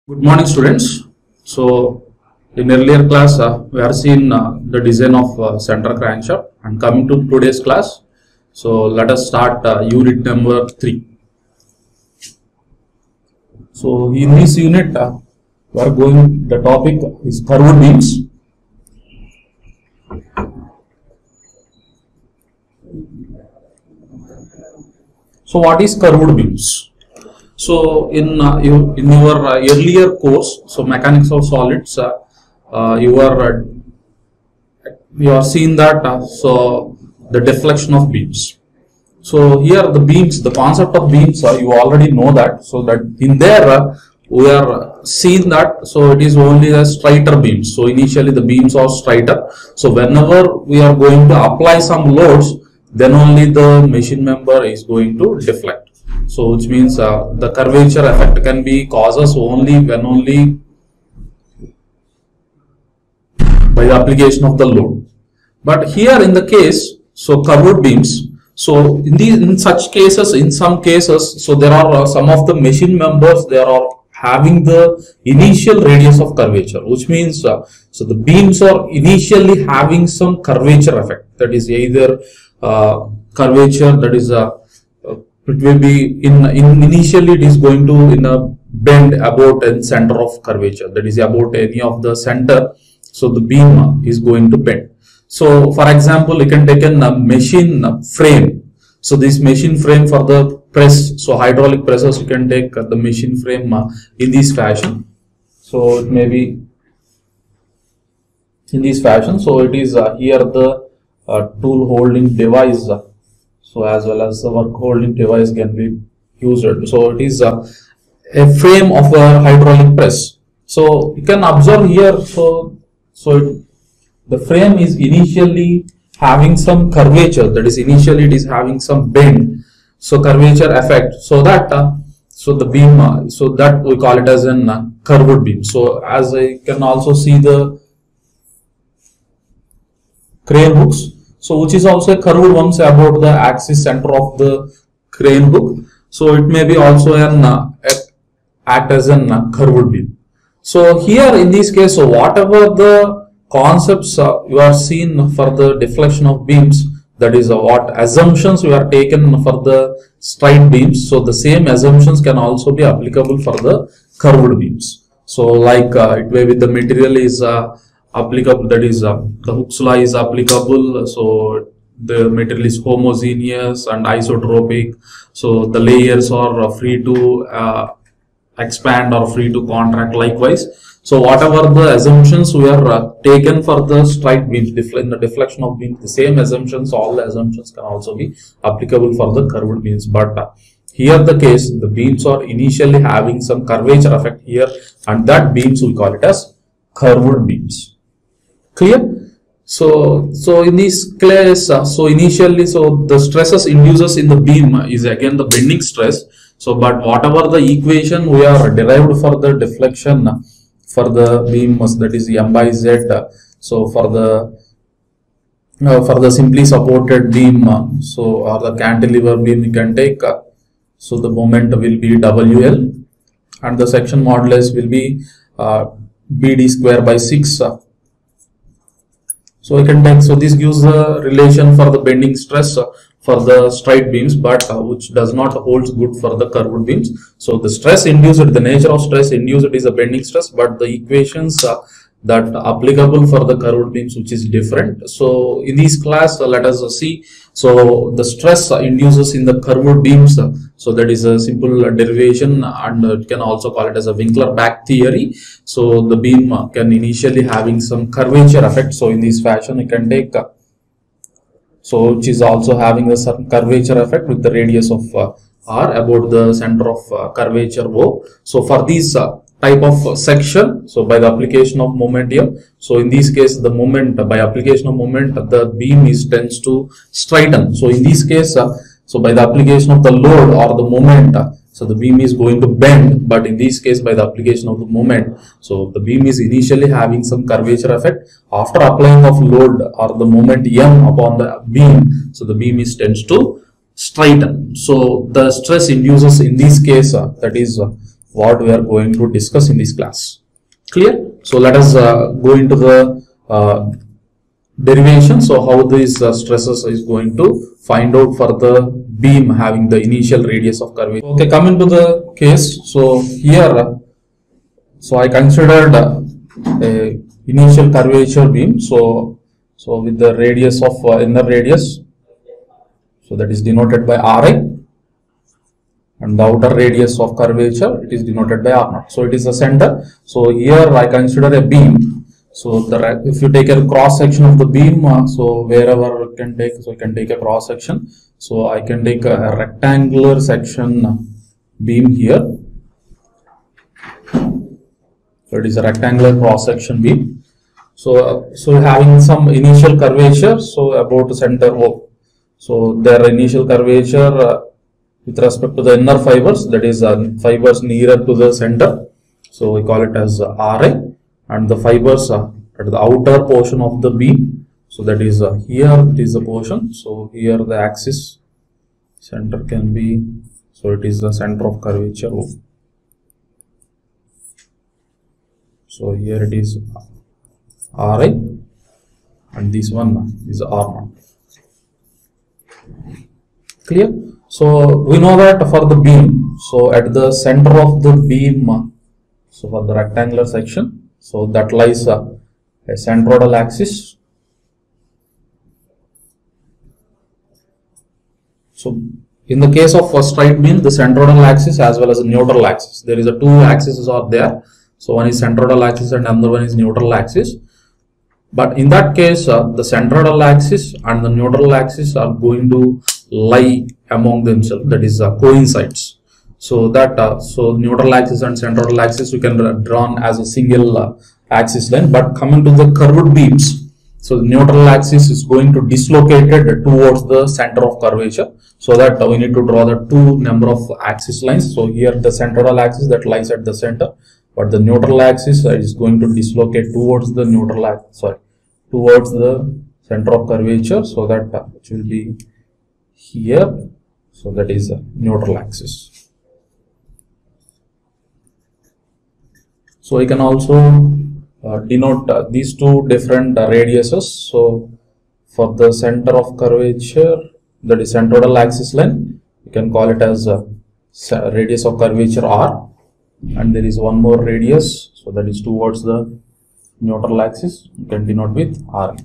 Good morning, students. So, in earlier class, we have seen the design of center crankshaft, and coming to today's class, so let us start unit number 3. So, in this unit, we are going. The topic is curved beams. So, what is curved beams? So in your earlier course, so mechanics of solids, you are seeing that so the deflection of beams. So here the beams, the concept of beams, you already know that. So that in there we are seeing that. So it is only a straighter beams. So initially the beams are straighter. So whenever we are going to apply some loads, then only the machine member is going to deflect. So which means the curvature effect can be causes only by the application of the load. But here in the case, so curved beams, so in such cases, in some cases, so there are some of the machine members, they are having the initial radius of curvature, which means so the beams are initially having some curvature effect. That is either curvature, that is it will be initially it is going to in a bend about a center of curvature, that is about any of the center. So the beam is going to bend. So for example, you can take a machine frame. So this machine frame for the press, so hydraulic presses, you can take the machine frame in this fashion. So it may be in this fashion. So it is here the tool holding device. So as well as the work holding device can be used. So it is a frame of a hydraulic press. So you can observe here. The frame is initially having some curvature. That is initially it is having some bend. So curvature effect. So that so the beam. So that we call it as a curved beam. So as I can also see the crane hooks. So which is also a curved one, say about the axis center of the crane hook. So it may be also an act as a curved beam. So here in this case, so whatever the concepts you are seen for the deflection of beams, that is what assumptions we are taken for the straight beams. So the same assumptions can also be applicable for the curved beams. So like it may be the material is applicable, that is the Hooke's law is applicable. So the material is homogeneous and isotropic. So the layers are free to expand or free to contract likewise. So whatever the assumptions we are taken for the straight beams, in the deflection of beams, the same assumptions, all the assumptions can also be applicable for the curved beams. But here the case, the beams are initially having some curvature effect here, and that beams we call it as curved beams. Clear? So in this case, so initially, so the stresses induces in the beam is again the bending stress. So but whatever the equation we are derived for the deflection for the beam, that is M by Z. So for the simply supported beam, so or the cantilever beam, you can take so the moment will be WL, and the section modulus will be BD square by 6. So I can take, so this gives the relation for the bending stress for the straight beams, but which does not hold good for the curved beams. So the stress induced, the nature of stress induced is a bending stress, but the equations that applicable for the curved beams, which is different. So in this class, let us see. So the stress induces in the curved beams. So that is a simple derivation, and you can also call it as a Winkler-Bach theory. So the beam can initially having some curvature effect. So in this fashion, you can take so which is also having a certain curvature effect with the radius of R about the center of curvature O. So for these type of section, so by the application of moment here, so in this case the moment, by application of moment, the beam is tends to straighten. So in this case, so by the application of the load or the moment, so the beam is going to bend, but in this case by the application of the moment, so the beam is initially having some curvature effect. After applying of load or the moment M upon the beam, so the beam is tends to straighten. So the stress induces in this case, that is what we are going to discuss in this class. Clear? So let us go into the derivation. So how these stresses is going to find out for the beam having the initial radius of curvature. Okay, coming to the case. So here, so I considered a initial curvature beam. So with the radius of inner radius, so that is denoted by Ri, and the outer radius of curvature, it is denoted by R0. So it is the center. So here I consider a beam. So if you take a cross section of the beam, so wherever you can take, so you can take a cross section. So I can take a rectangular section beam here. So it is a rectangular cross section beam. So having some initial curvature, so about the center O. So their initial curvature with respect to the inner fibers, that is fibers nearer to the center. So we call it as Ri, and the fibers at the outer portion of the beam. So that is here it is the portion. So here the axis center can be, so it is the center of curvature O. So here it is Ri, and this one is R0. Clear? So we know that for the beam, so at the center of the beam, so for the rectangular section, so that lies a centroidal axis. So in the case of a straight beam, the centroidal axis as well as the neutral axis, there is a two axes are there. So one is centroidal axis and another one is neutral axis. But in that case, the centroidal axis and the neutral axis are going to lie among themselves, that is coincides. So that so neutral axis and centroidal axis you can drawn as a single axis line. But coming to the curved beams, so the neutral axis is going to dislocated towards the center of curvature. So that we need to draw the two number of axis lines. So here the centroidal axis that lies at the center, but the neutral axis is going to dislocate towards the neutral axis, towards the center of curvature. So that which will be here. So that is the neutral axis. So we can also denote these two different radiuses. So for the center of curvature, that is centroidal axis line, you can call it as radius of curvature R, and there is one more radius, so that is towards the neutral axis, you can denote with R.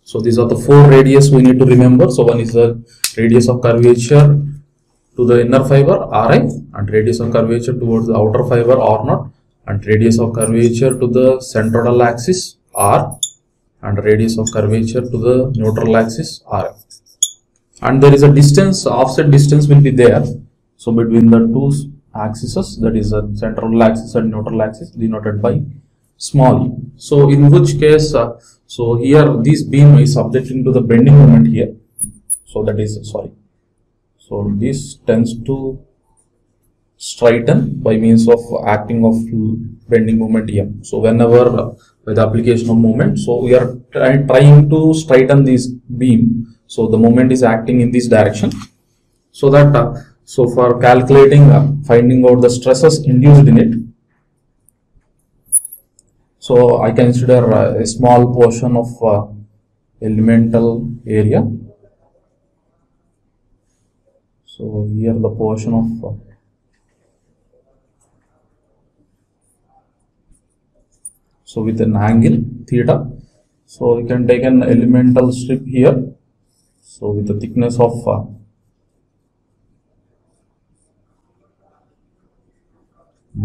So these are the four radius we need to remember. So one is the radius of curvature to the inner fiber Ri, and radius of curvature towards the outer fiber R0, and radius of curvature to the centroidal axis R, and radius of curvature to the neutral axis R. And there is a distance, offset distance will be there. So between the two axes, that is the central axis and neutral axis, denoted by small e. So in which case, so here this beam is subjecting to the bending moment here. So that is so this tends to straighten by means of acting of bending moment M. So whenever with the application of moment, so we are trying to straighten this beam. So the moment is acting in this direction. So that so for calculating finding out the stresses induced in it, so I consider a small portion of elemental area. So here the portion of so with an angle theta. So we can take an elemental strip here. So with the thickness of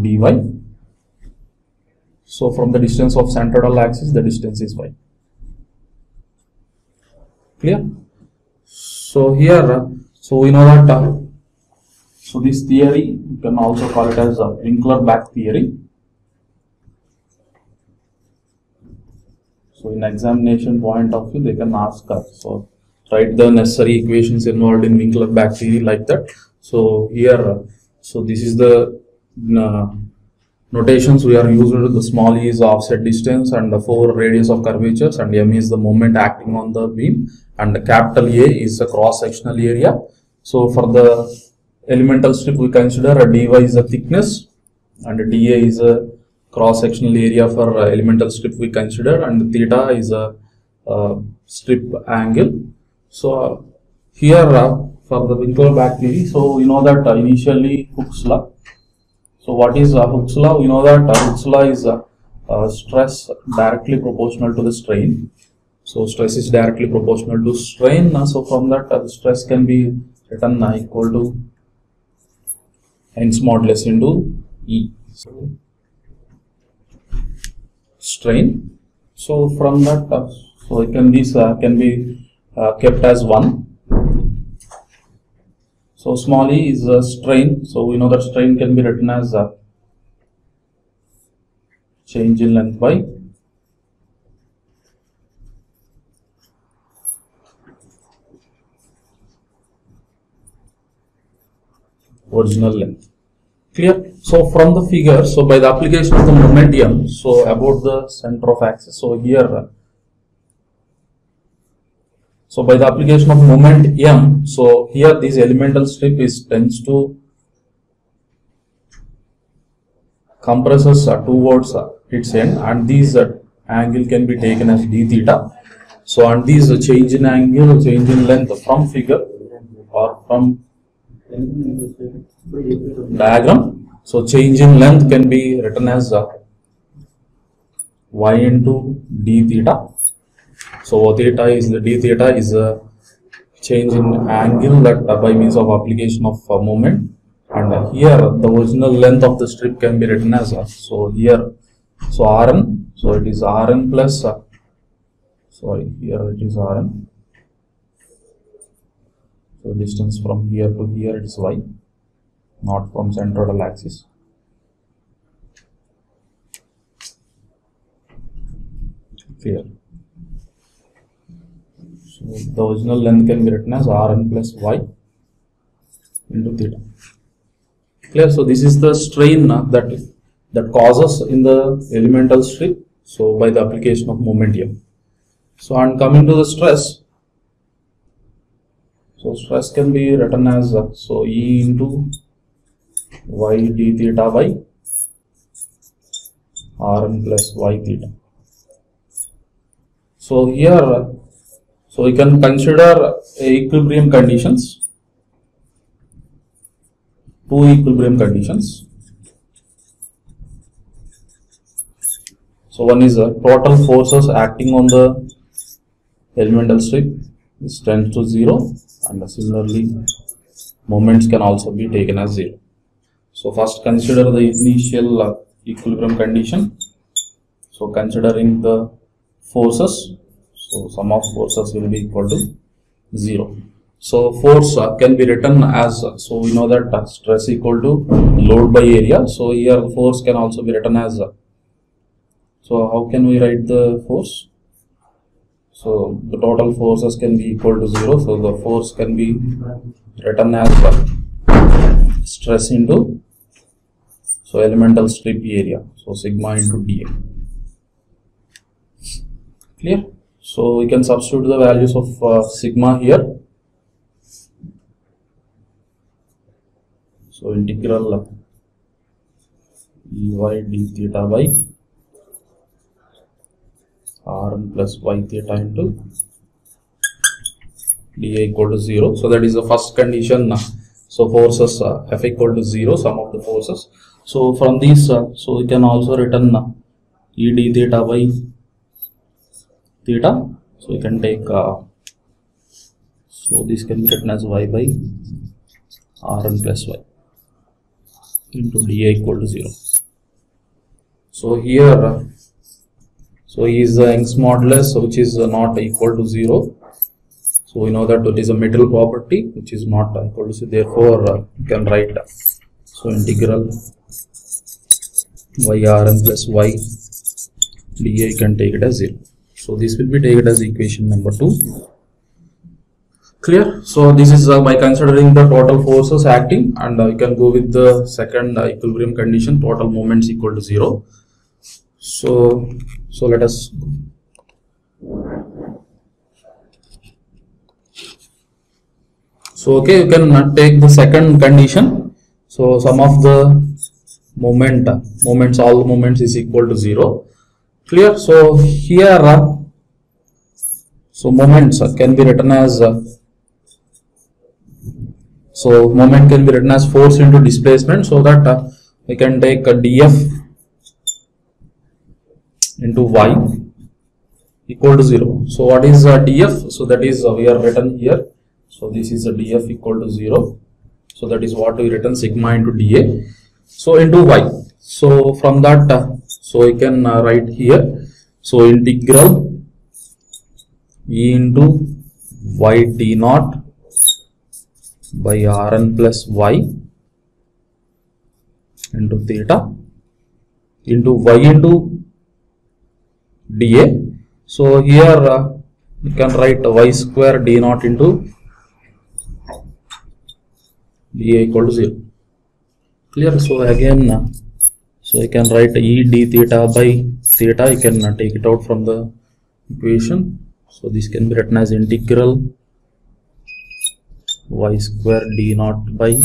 dy. So from the distance of centroidal axis, the distance is y. Clear? So here, so we know that so this theory, you can also call it as Winkler-Bach theory. So in examination point of view, they can ask us, so write the necessary equations involved in Winkler-Bach theory like that. So here, so this is the notations we are using. The small e is offset distance, and the 4 radius of curvatures, and m is the moment acting on the beam, and the capital A is the cross sectional area. So for the elemental strip, we consider a dy is the thickness, and dA is a cross-sectional area for elemental strip we consider, and theta is a strip angle. So here for the Winkler-Bach theory, so we know that initially Hooke's law. So what is Hooke's law? We know that Hooke's law is stress directly proportional to the strain. So stress is directly proportional to strain. So from that the stress can be written equal to Young's modulus into E. So strain. So from that, so it can be kept as 1. So small e is a strain. So we know that strain can be written as a change in length by original length. Clear? So from the figure, so by the application of the moment m, so about the center of axis, so here, so by the application of moment m, so here this elemental strip tends to compresses towards its end, and this angle can be taken as d theta. So and this change in angle, change in length from figure or from diagram, so change in length can be written as y into d theta. So theta is the d theta is a change in angle that by means of application of moment, and here the original length of the strip can be written as so here, so Rn, so it is Rn plus sorry, here it is Rn. So distance from here to here it is y, not from centroidal axis. Clear? So the original length can be written as Rn plus y into theta. Clear? So this is the strain that causes in the elemental strip, so by the application of moment m. So and coming to the stress, so stress can be written as so E into y d theta by Rn plus y theta. So here, so we can consider equilibrium conditions, two equilibrium conditions. So one is total forces acting on the elemental strip is tends to 0, and similarly moments can also be taken as 0. So first consider the initial equilibrium condition. So considering the forces, so sum of forces will be equal to 0. So force can be written as, so we know that stress equal to load by area. So here force can also be written as, so how can we write the force? So the total forces can be equal to 0. So the force can be written as stress into, so elemental strip area, so sigma into dA. Clear? So we can substitute the values of sigma here. So integral Ey d theta by Rn plus y theta into dA equal to 0. So that is the first condition. So forces F equal to 0, sum of the forces. So from these, so we can also written E d theta by theta. So we can take, so this can be written as y by Rn plus y into dA equal to 0. So here, so is the Young's modulus which is not equal to 0. So we know that it is a material property which is not equal to 0. Therefore, you can write so integral y Rn plus y dA, you can take it as 0. So this will be taken as equation number 2. Clear? So this is by considering the total forces acting, and you can go with the second equilibrium condition, total moments equal to 0. So let us okay, you can take the second condition. So sum of the moments, all the moments is equal to 0. Clear? So here, so moments can be written as moment can be written as force into displacement, so that we can take a df into y equal to 0. So what is df? So that is we are written here. So this is a df equal to 0. So that is what we written, sigma into dA. So into y. So from that, so we can write here. So integral e into y t naught by Rn plus y into theta into y into dA. So here you can write y square d naught into dA equal to 0. Clear? So again, so I can write e d theta by theta. You can take it out from the equation. So this can be written as integral y square d naught by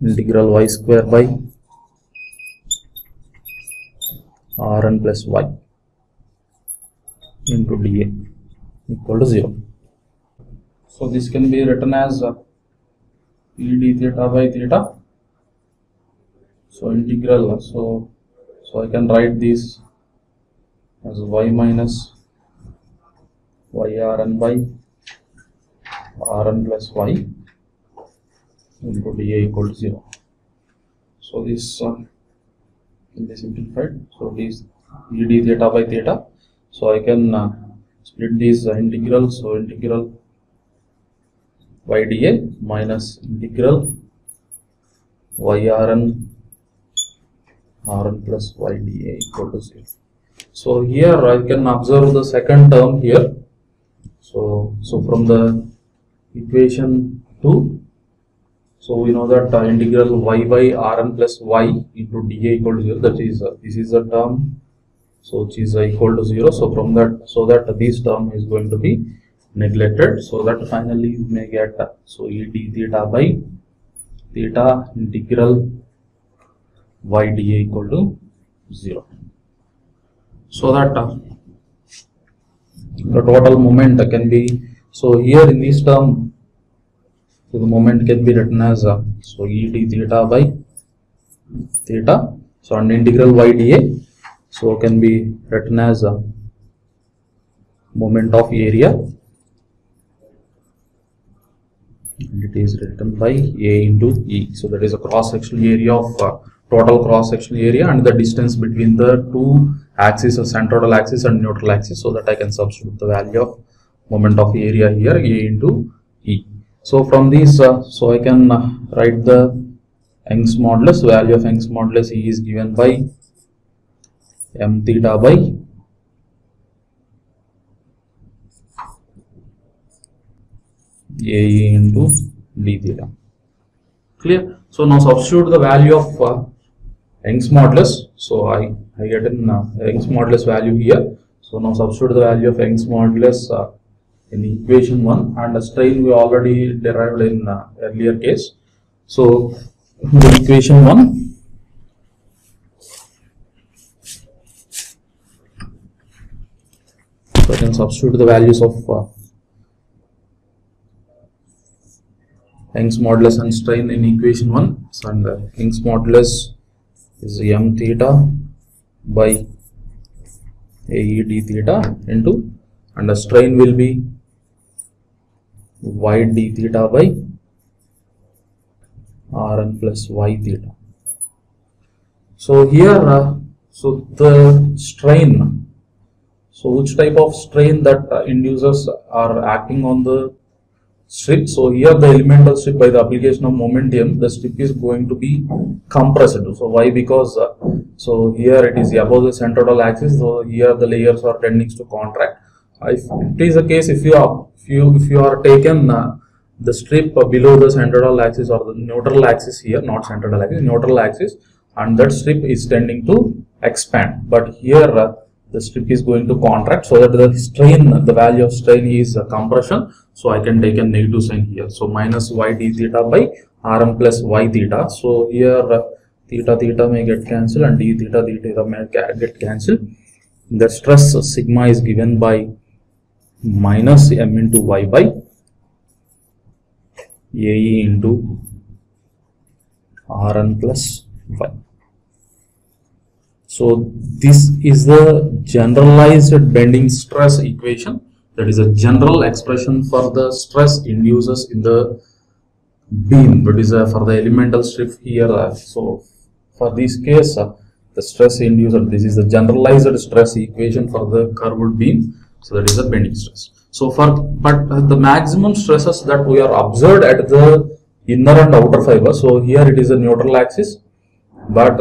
integral y square by Rn plus y into dA equal to 0. So this can be written as e d theta by theta. So integral, so I can write this as y minus y Rn by Rn plus y into dA equal to 0. So this can be simplified. So this e d theta by theta. So I can split these integrals. So integral y dA minus integral y Rn plus y dA equal to 0. So here I can observe the second term here. So from the equation 2, so we know that integral y by Rn plus y into dA equal to 0. That is this is a term, so which is equal to 0. So from that, so that this term is going to be neglected. So that finally you may get so e d theta by theta integral y dA equal to 0. So that the total moment can be, so here in this term, so the moment can be written as so e d theta by theta. So and integral y dA, so can be written as moment of area, and it is written by A into E. So that is a cross sectional area of total cross sectional area and the distance between the two axes, or centroidal axis and neutral axis, so that I can substitute the value of moment of area here, A into E. So from these, so I can write the Young's modulus. Value of Young's modulus E is given by m theta by A into d theta. Clear? So now substitute the value of Young's modulus. So I get in Young's modulus value here. So now substitute the value of Young's modulus in equation 1, and the strain we already derived in earlier case. So the equation 1, so I can substitute the values of Young's modulus and strain in equation 1. So and Young's modulus is m theta by A d theta into, and the strain will be y d theta by Rn plus y theta. So here, so the strain, so which type of strain that inducers are acting on the strip. So here the elemental strip, by the application of momentum, the strip is going to be compressed. So why? Because so here it is above the centroidal axis, so here the layers are tending to contract. If it is the case, if you are taken the strip below the centroidal axis or the neutral axis here, not centroidal axis, neutral axis, and that strip is tending to expand. But here the strip is going to contract, so that the value of strain is compression. So I can take a negative sign here. So minus y d theta by Rm plus y theta. So here theta may get cancelled and d theta may get cancelled. The stress sigma is given by minus m into y by Ae into Rn plus y. So this is the generalized bending stress equation. That is a general expression for the stress induces in the beam. That is for the elemental strip here. So for this case, the stress induced, this is the generalized stress equation for the curved beam. So that is the bending stress. So but the maximum stresses that we are observed at the inner and outer fiber. So here it is a neutral axis, but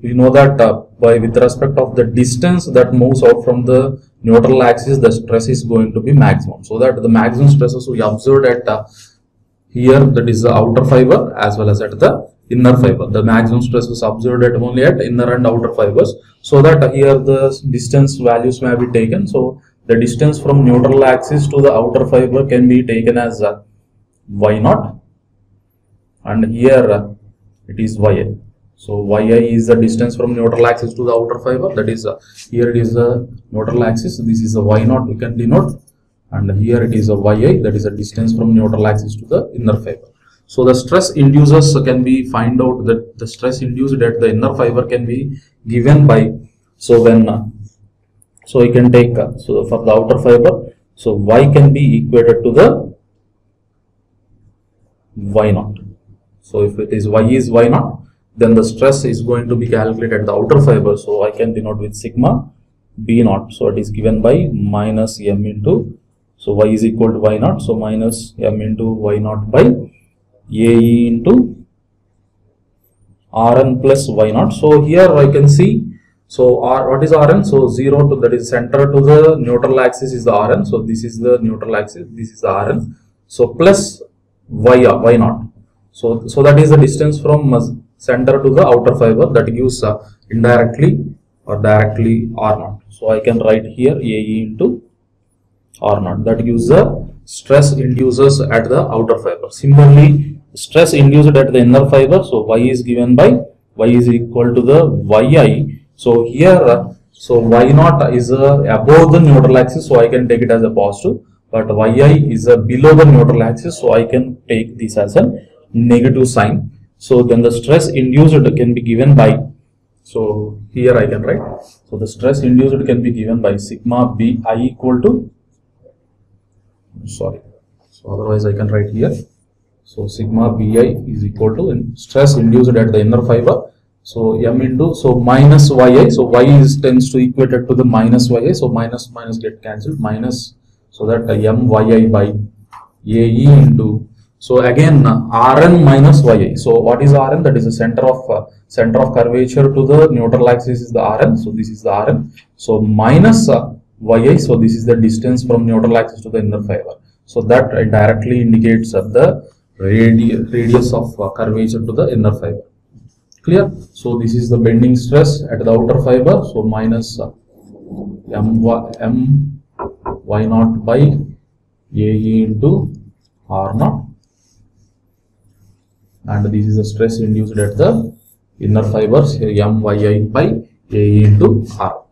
we know that with respect of the distance that moves out from the neutral axis, the stress is going to be maximum. So that the maximum stresses we observed at here, that is the outer fiber as well as at the inner fiber. The maximum stress is observed at only at inner and outer fibers. So that here the distance values may be taken. So the distance from neutral axis to the outer fiber can be taken as y0, and here it is ya. So yi is the distance from neutral axis to the outer fiber. That is here it is the neutral axis. This is the y0 we can denote, and here it is a yi, that is the distance from neutral axis to the inner fiber. So the stress inducers can be find out that the stress induced at the inner fiber can be given by, so when so we can take so for the outer fiber, so y can be equated to the y0. So if it is y is y0, then the stress is going to be calculated at the outer fiber. So I can denote with sigma b0. So it is given by minus m into, so y is equal to y0. So minus m into y0 by Ae into Rn plus y0. So here I can see, so what is Rn? So 0 to, that is center to the neutral axis is the Rn. So this is the neutral axis, this is the Rn. So plus y0. So that is the distance from center to the outer fiber, that gives indirectly or directly R0. So I can write here Ae into R0. That gives the stress induces at the outer fiber. Similarly, stress induced at the inner fiber. So y is given by y is equal to the yi. So here, so y0 is above the neutral axis, so I can take it as a positive. But yi is below the neutral axis, so I can take this as a negative sign. So then the stress induced can be given by, so here I can write, so the stress induced can be given by sigma bi equal to, sorry, so otherwise I can write here, so sigma bi is equal to stress induced at the inner fiber, so m into, so minus yi, so y is tends to equated to the minus yi, so minus get cancelled, minus, so that m yi by Ae into, so again Rn minus yi. So what is Rn? That is the center of curvature to the neutral axis is the Rn. So this is the Rn. So minus yi. So this is the distance from neutral axis to the inner fiber. So that directly indicates the radius of curvature to the inner fiber. Clear? So this is the bending stress at the outer fiber. So minus m y0 by Ae into R0. And this is the stress induced at the inner fibers, here yi by Ae into R.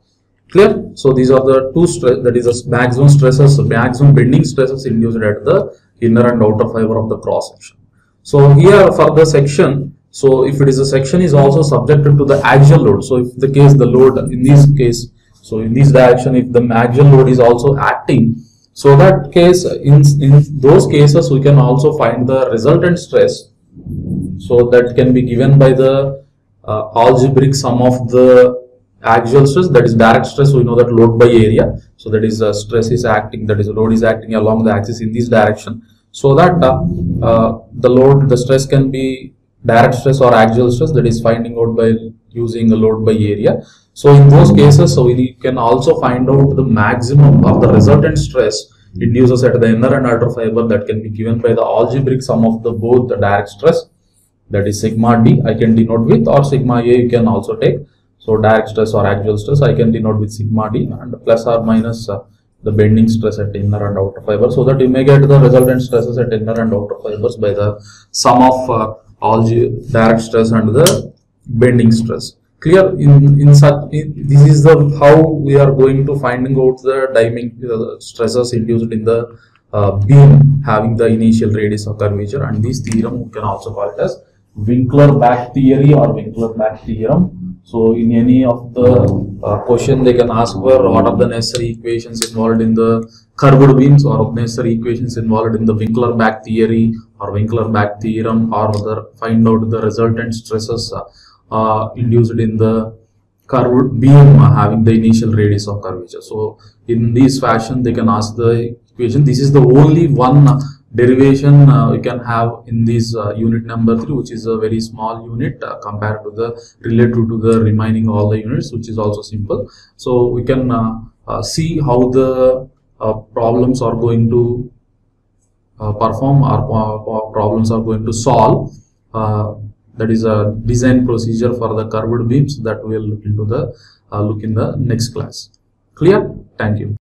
Clear? So these are the two stress, that is the maximum stresses, maximum bending stresses induced at the inner and outer fiber of the cross section. So here for the section, so if it is a section is also subjected to the axial load. So if the case the load in this case, so in this direction, if the axial load is also acting, so that case in those cases we can also find the resultant stress. So that can be given by the algebraic sum of the axial stress, that is direct stress. We know that load by area. So that is stress is acting, that is load is acting along the axis in this direction. So that the stress can be direct stress or axial stress, that is finding out by using a load by area. So in those cases, so we can also find out the maximum of the resultant stress induces at the inner and outer fiber, that can be given by the algebraic sum of the both the direct stress, that is sigma d I can denote with, or sigma a you can also take. So direct stress or actual stress I can denote with sigma d, and plus or minus the bending stress at inner and outer fiber, so that you may get the resultant stresses at inner and outer fibers by the sum of all direct stress and the bending stress. Clear? This is the how we are going to finding out the stresses induced in the beam having the initial radius of curvature, and this theorem we can also call it as Winkler-Bach theory or Winkler-Bach theorem. So in any of the question they can ask for what are the necessary equations involved in the curved beams, or necessary equations involved in the Winkler-Bach theory or Winkler-Bach theorem, or find out the resultant stresses induced in the curved beam having the initial radius of curvature. So in this fashion they can ask the equation. This is the only one derivation we can have in this unit number 3, which is a very small unit compared to the related to the remaining all the units, which is also simple. So we can see how the problems are going to perform, or problems are going to solve. That is a design procedure for the curved beams that we will look into the look in the next class. Clear? Thank you.